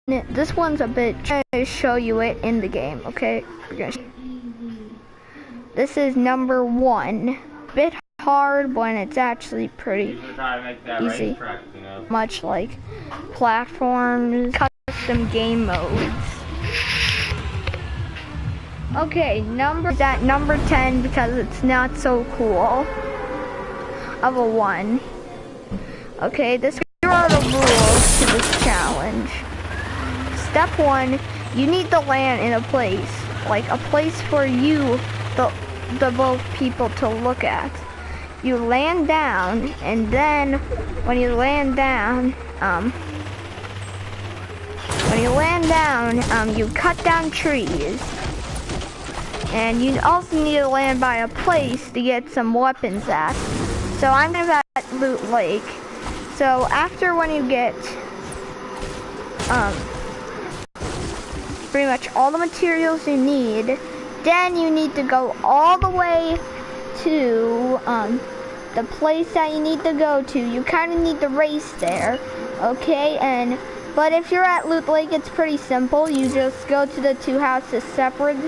This one's a bit, trying to show you it in the game, okay? This is number 1. Bit hard when it's actually pretty easy. Much like platforms, custom game modes. Okay, number 10 because it's not so cool of a 1. Okay, here are the rules to this challenge. Step 1, you need to land in a place, like a place for you, the both people to look at. You land down, and then when you land down, you cut down trees. And you also need to land by a place to get some weapons at. So I'm gonna at Loot Lake. So after when you get pretty much all the materials you need, then you need to go all the way to the place that you need to go to. You kind of need to race there, okay? But if you're at Loot Lake, it's pretty simple. You just go to the 2 houses separate.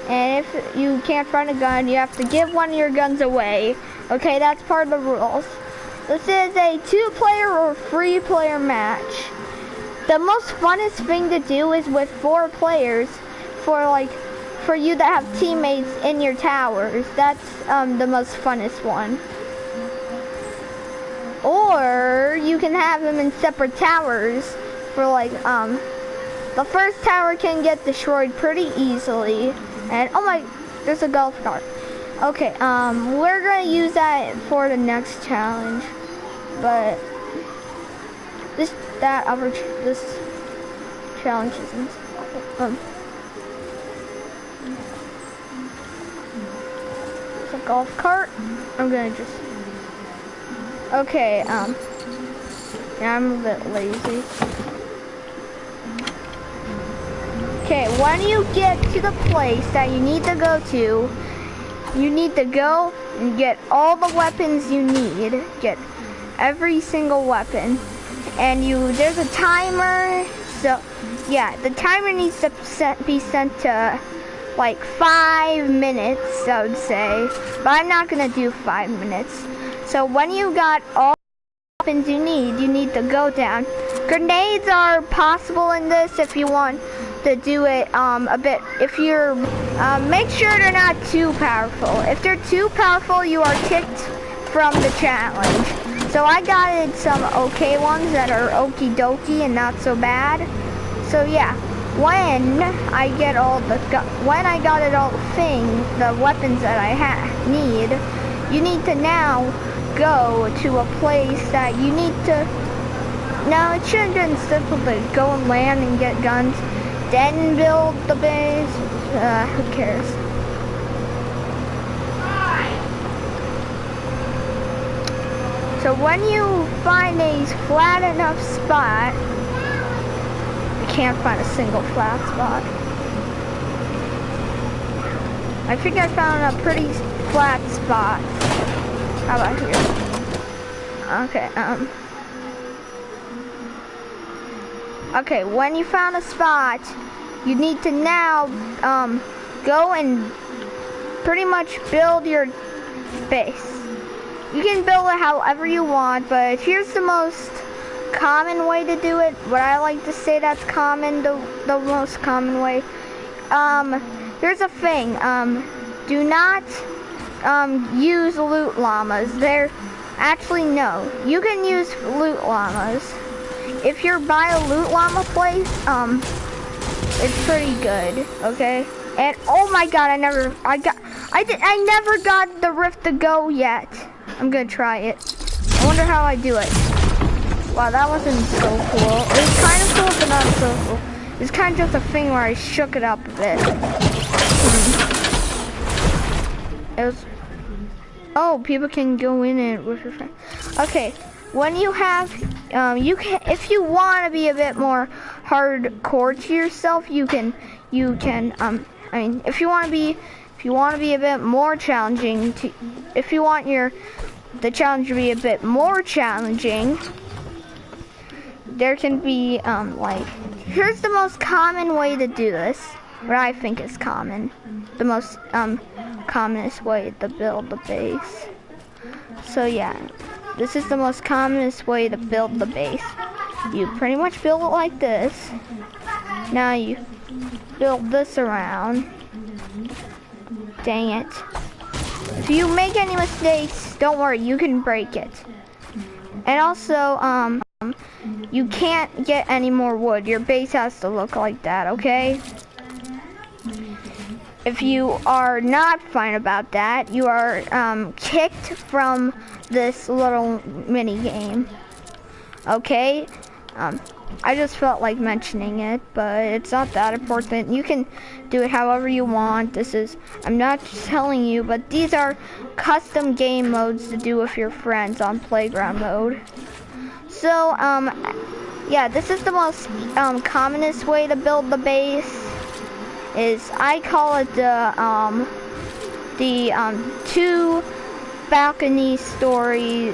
And if you can't find a gun, you have to give one of your guns away. Okay, that's part of the rules. This is a 2-player or 3-player match. The most funnest thing to do is with 4 players for you to have teammates in your towers. That's the most funnest one. Or you can have them in separate towers for the first tower can get destroyed pretty easily. And oh my, there's a golf cart. Okay, we're gonna use that for the next challenge, but this challenge isn't. It's a golf cart. I'm gonna just. Okay, yeah, I'm a bit lazy. Okay, when you get to the place that you need to go to, you need to go and get all the weapons you need. Get every single weapon. And there's a timer. So, yeah, the timer needs to be sent to like 5 minutes, I would say. But I'm not gonna do 5 minutes. So when you got all the weapons you need to go down. Grenades are possible in this if you want to do it a bit. If you're make sure they're not too powerful. If they're too powerful, you are kicked from the challenge. So I got some okay ones that are okie dokie and not so bad. So yeah, when I got it all the weapons that I need, you need to now go to a place that you need to. Now it shouldn't have been simple to go and land and get guns. Then build the base. Who cares? So when you find a flat enough spot, I can't find a single flat spot. I think I found a pretty flat spot. How about here? Okay, Okay, when you found a spot, you need to now go and pretty much build your base. You can build it however you want, but here's the most common way to do it. What I like to say that's common, the most common way. Here's a thing. Do not use loot llamas. Actually, no. You can use loot llamas. If you're by a loot llama place, it's pretty good, okay? And oh my god, I never got the rift to go yet. I'm gonna try it. I wonder how I do it. Wow, that wasn't so cool. It was kind of cool, but not so cool. It's kind of just a thing where I shook it up a bit. It was. Oh, people can go in it with your friend. Okay. When you have, if you want to be a bit more hardcore to yourself, if you want to be a bit more challenging, if you want the challenge to be a bit more challenging, there can be, like, here's the most common way to do this. What I think is common. The most, commonest way to build the base. So yeah, this is the most commonest way to build the base. You pretty much build it like this. Now you build this around. Dang it. If you make any mistakes, don't worry, you can break it. And also, you can't get any more wood. Your base has to look like that, okay? If you are not fine about that, you are kicked from this little mini game. Okay? I just felt like mentioning it, but it's not that important. You can do it however you want. I'm not telling you, but these are custom game modes to do with your friends on playground mode. So, yeah, this is the most commonest way to build the base. I call it the two balcony story,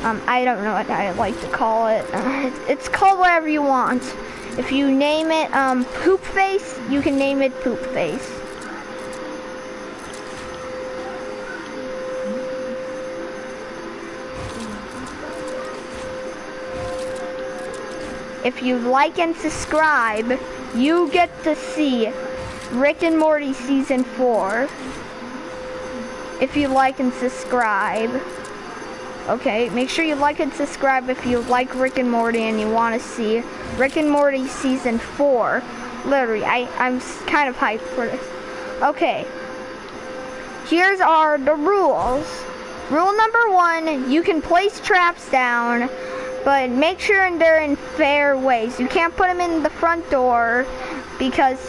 I don't know what I like to call it. It's called whatever you want. If you name it Poop Face, you can name it Poop Face. If you like and subscribe, you get to see Rick and Morty Season 4. If you like and subscribe. Okay, make sure you like and subscribe if you like Rick and Morty and you want to see Rick and Morty Season 4. Literally, I'm kind of hyped for this. Okay, here's are the rules. Rule number 1, you can place traps down, but make sure they're in fair ways. You can't put them in the front door because,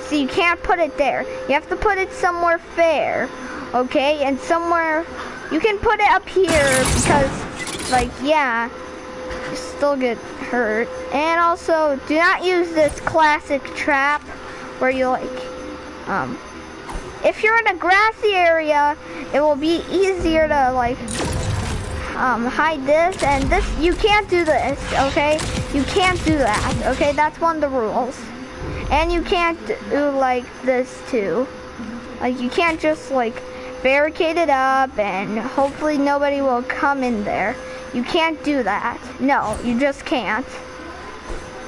see, you can't put it there. You have to put it somewhere fair, okay? And somewhere, you can put it up here because, like, yeah, you still get hurt. And also, do not use this classic trap where you, like, if you're in a grassy area, it will be easier to, like, hide this and this. You can't do this, okay? You can't do that, okay? That's one of the rules. And you can't do like this too. Like, you can't just like barricade it up and hopefully nobody will come in there. You can't do that. No, you just can't.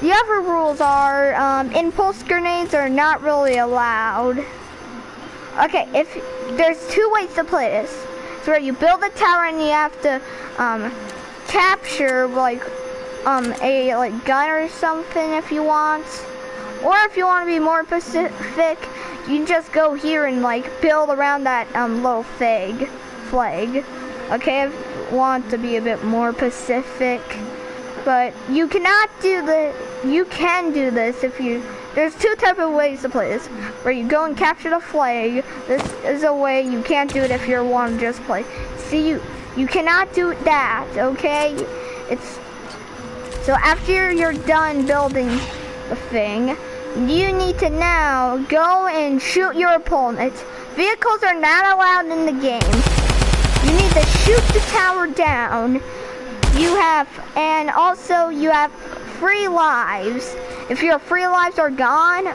The other rules are impulse grenades are not really allowed. Okay, if there's two ways to play this. It's where you build a tower and you have to capture like a like gun or something if you want. Or if you want to be more specific, you can just go here and like build around that little flag. Okay, I want to be a bit more specific, but you cannot do you can do this if you, there's two types of ways to play this, where you go and capture the flag. This is a way. You can't do it if you want to just play. See, you cannot do that, okay? It's, so after you're done building the thing, you need to now go and shoot your opponent. Vehicles are not allowed in the game. You need to shoot the tower down. You have, and also you have 3 lives. If your 3 lives are gone,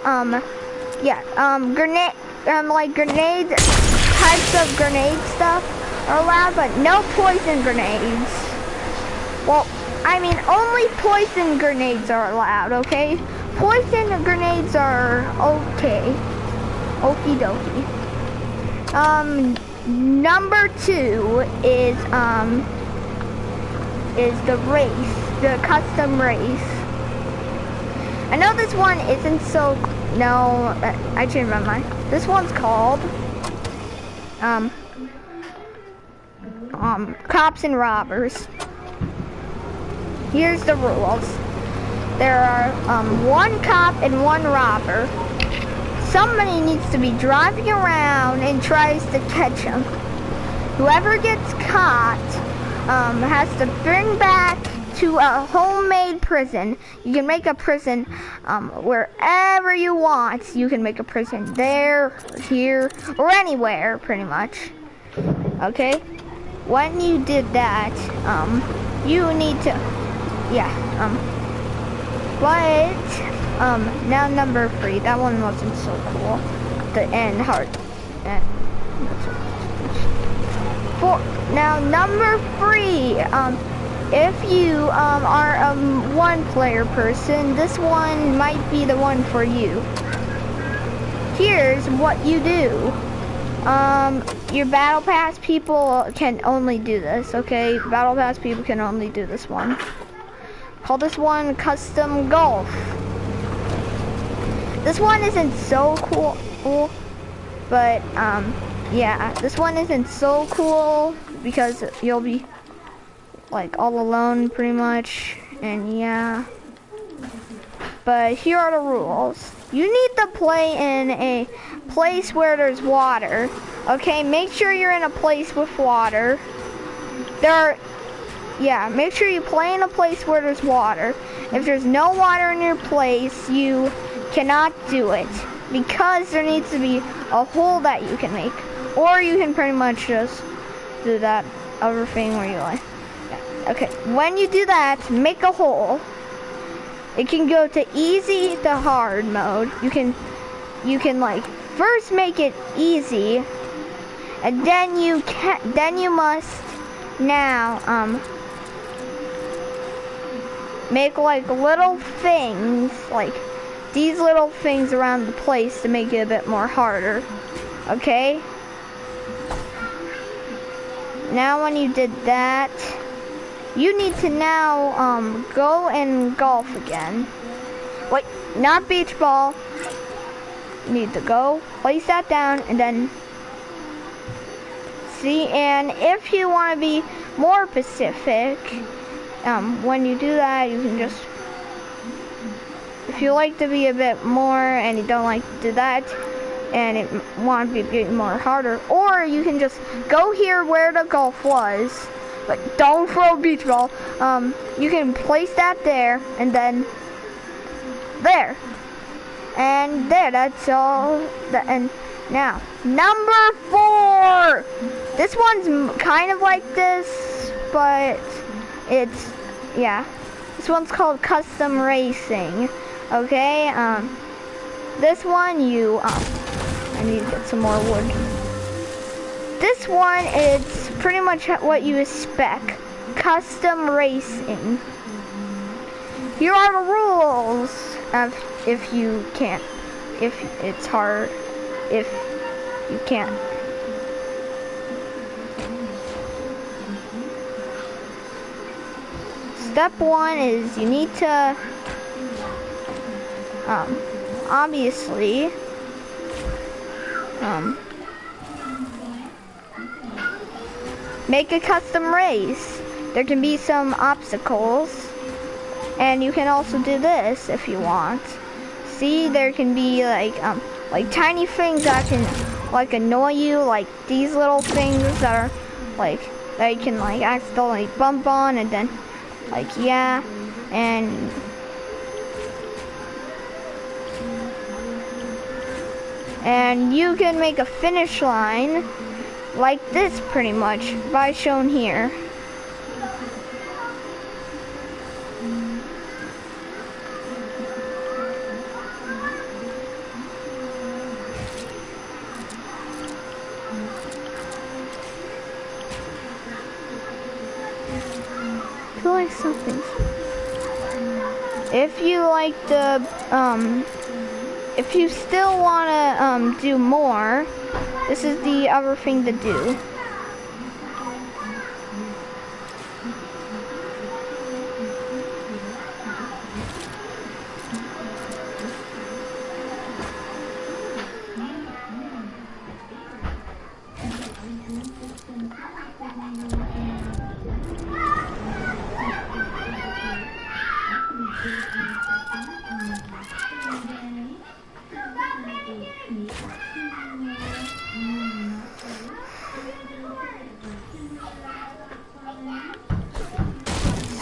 grenade, like grenade, types of grenade stuff are allowed, but no poison grenades. Well, I mean, only poison grenades are allowed, okay? Poison grenades are okay. Okie dokie. Number 2 is the race, the custom race. I know this one isn't so, no, I changed my mind. This one's called, Cops and Robbers. Here's the rules. There are, 1 cop and 1 robber. Somebody needs to be driving around and tries to catch him. Whoever gets caught, has to bring back to a homemade prison. You can make a prison wherever you want. You can make a prison there, or here, or anywhere, pretty much. Okay? When you did that, you need to, But now number 3. That one wasn't so cool. The end heart. Now number 3. If you are a one-player person, this one might be the one for you. Here's what you do. Your battle pass people can only do this, okay? Battle pass people can only do this one. Call this one custom golf. This one isn't so cool, but yeah, this one isn't so cool because you'll be like all alone pretty much, and yeah. But here are the rules. You need to play in a place where there's water. Okay, make sure you're in a place with water. Make sure you play in a place where there's water. If there's no water in your place, you cannot do it because there needs to be a hole that you can make. Or you can pretty much just do that other thing where you like. Okay, when you do that, make a hole. It can go to easy to hard mode. You can like first make it easy, and then you must now make like little things, like these little things around the place to make it a bit more harder. Okay? Now when you did that, you need to now go and golf again. Wait, not beach ball. You need to go, place that down, and then see. And if you want to be more specific, when you do that, you can just, if you like to be a bit more and you don't like to do that, and it want to be a bit more harder, or you can just go here where the golf was. But don't throw a beach ball. You can place that there, and then there, and there. That's all. And now number 4. This one's kind of like this, but it's This one's called custom racing. Okay. This one I need to get some more wood. This one is pretty much what you expect. Custom racing. Here are the rules if it's hard, if you can't. Step 1 is you need to obviously make a custom race. There can be some obstacles, and you can also do this if you want. See, there can be like tiny things that can like annoy you, like these little things that are like that you can like accidentally bump on, and then like and you can make a finish line like this pretty much by shown here. I feel like something's, if you like the if you still want to do more, this is the other thing to do.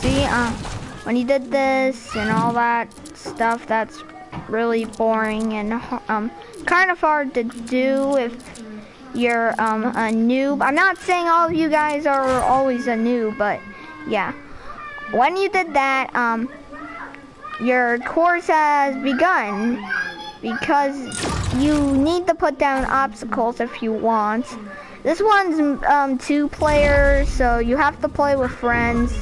See, when you did this and all that stuff, that's really boring and kind of hard to do if you're a noob. I'm not saying all of you guys are always a noob, but yeah. When you did that, your course has begun, because you need to put down obstacles if you want. This one's 2 players, so you have to play with friends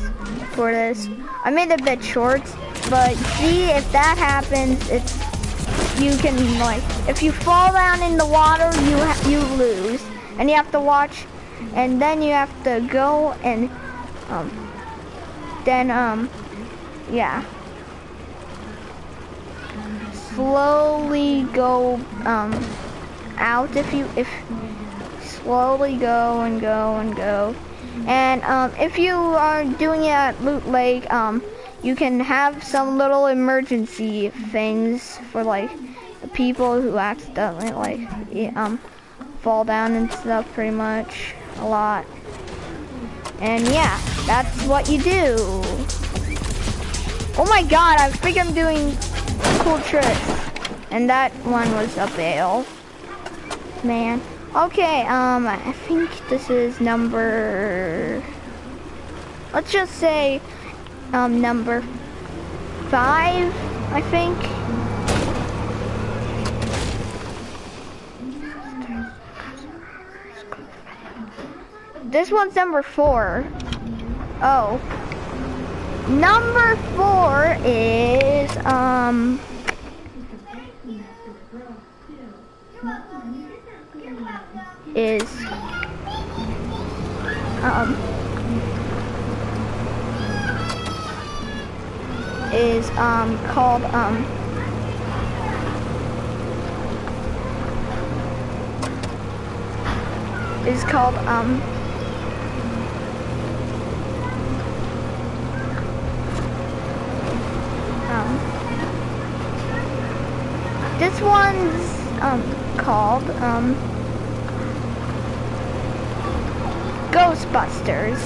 for this. I made it a bit short, but see, if that happens, you can, like, if you fall down in the water, you lose, and you have to watch, and then you have to go and yeah, slowly go out. If slowly go and go and go, and if you are doing it at Loot Lake, you can have some little emergency things for, like, the people who accidentally, like, fall down and stuff, pretty much a lot. And yeah, that's what you do. Oh my god, I think I'm doing cool tricks. And that one was a fail. Man. Okay, I think this is number, let's just say, number 5, I think. This one's number 4. Oh. Number 4 is, called, this one's called Ghostbusters.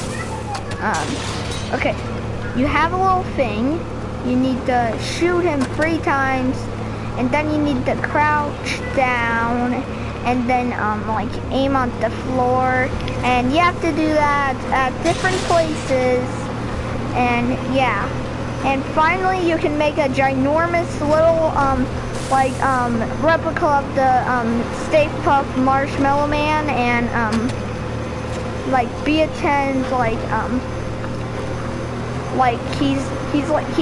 Okay, you have a little thing. You need to shoot him 3 times, and then you need to crouch down, and then like aim on the floor, and you have to do that at different places. And yeah, and finally you can make a ginormous little replica of the Stay Puft Marshmallow Man, and like be a 10, like he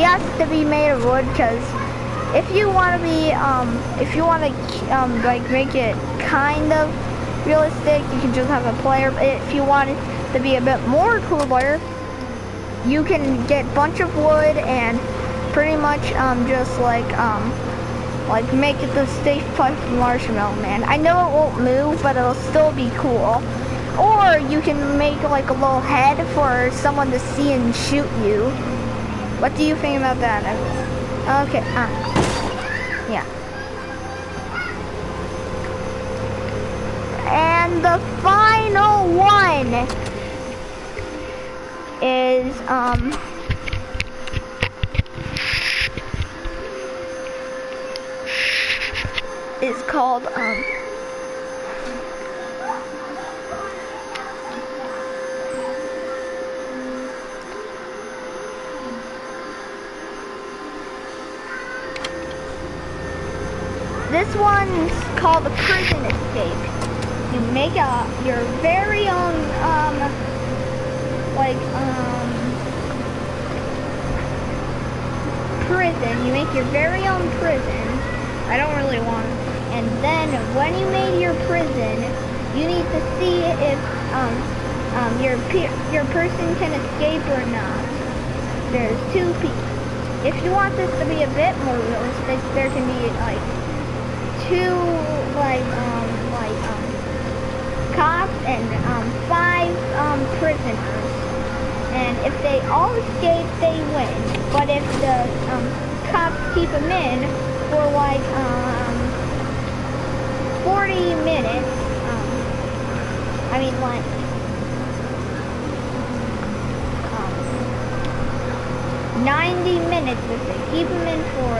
has to be made of wood, because if you want to be like make it kind of realistic, you can just have a player. But if you want it to be a bit more cooler, you can get a bunch of wood and pretty much just like make it the Stay Puft Marshmallow Man. I know it won't move, but it'll still be cool. Or you can make like a little head for someone to see and shoot you. What do you think about that? Okay, yeah. And the final one is called this one's called the Prison Escape. You make your very own prison. You make your very own prison. I don't really want it. And then when you made your prison, you need to see if your person can escape or not. There's 2 people. If you want this to be a bit more realistic, there can be like 2 cops and 5 prisoners. And if they all escape, they win. But if the cops keep them in for like 40 minutes, 90 minutes, if they keep them in for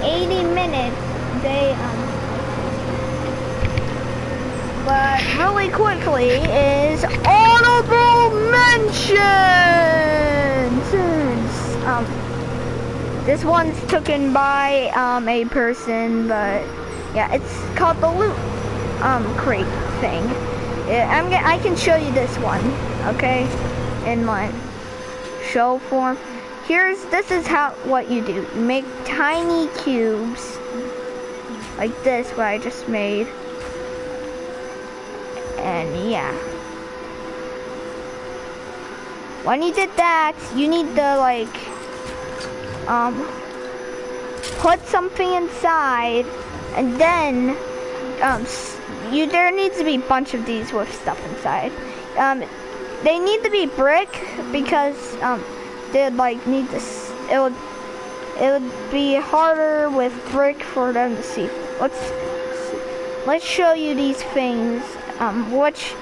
80 minutes, they but really quickly is honorable mentions. This one's taken by a person, but yeah, it's called the loot crate thing. Yeah, I can show you this one, okay? In like show form. This is what you do. You make tiny cubes like this, what I just made. And yeah. When you did that, you need to like put something inside, and then there needs to be a bunch of these with stuff inside. They need to be brick because they'd like need to. It would be harder with brick for them to see. Let's show you these things. Which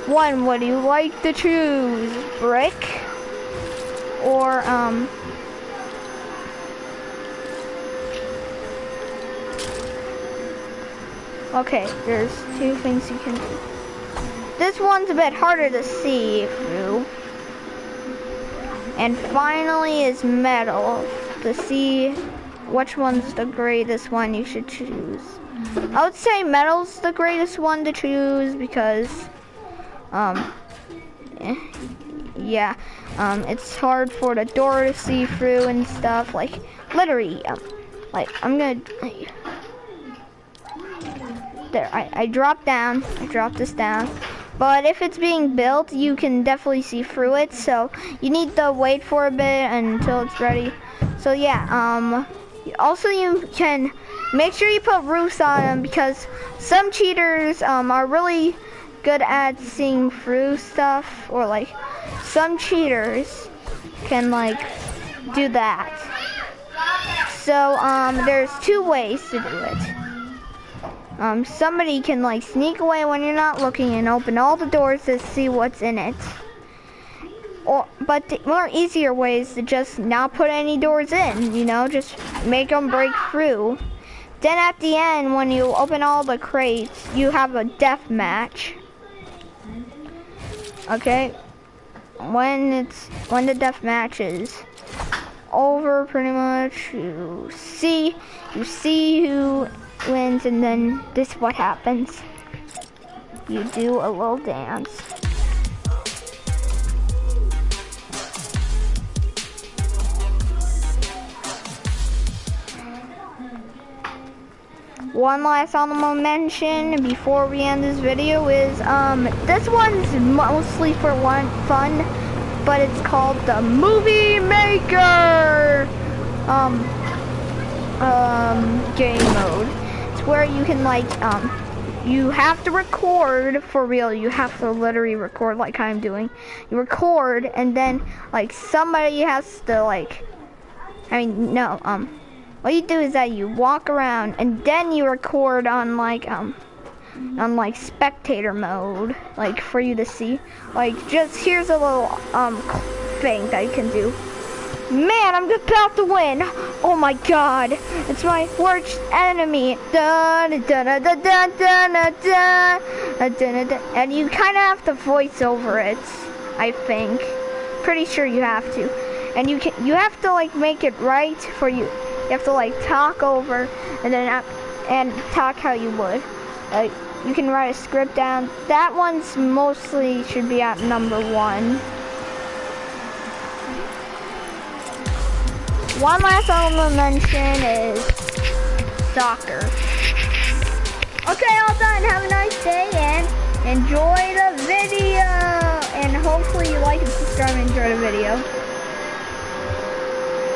one would you like to choose? Brick or okay, there's two things you can do. This one's a bit harder to see through. And finally is metal. To see which one's the greatest one you should choose. I would say metal's the greatest one to choose because yeah, it's hard for the door to see through and stuff. Like literally, like I'm gonna there. I dropped this down. But if it's being built, you can definitely see through it. So you need to wait for a bit until it's ready. So yeah, also you can make sure you put roofs on them because some cheaters are really good at seeing through stuff, or like some cheaters can like do that. So there's two ways to do it. Somebody can like sneak away when you're not looking and open all the doors to see what's in it. But the more easier way is to just not put any doors in, you know, just make them break through. Then at the end, when you open all the crates, you have a death match. Okay? When the death match is over, pretty much, you see who wins, and then this is what happens. You do a little dance. One last honorable mention before we end this video is this one's mostly for fun, but it's called the Movie Maker game mode. It's where you can like you have to record for real. You have to literally record like I'm doing. You record, and then like somebody has to like, I mean no, what you do is that you walk around and then you record on like spectator mode, like for you to see. Like just here's a little thing that you can do. Man, I'm about to win. Oh my god, it's my worst enemy. And you kind of have to voice over it, I think. Pretty sure you have to. And you have to like make it right for you. You have to like talk over and then talk how you would. Like you can write a script down. That one's mostly should be at number 1. One last honorable mention is soccer. Okay, all done. Have a nice day and enjoy the video. And hopefully you like and subscribe and enjoy the video.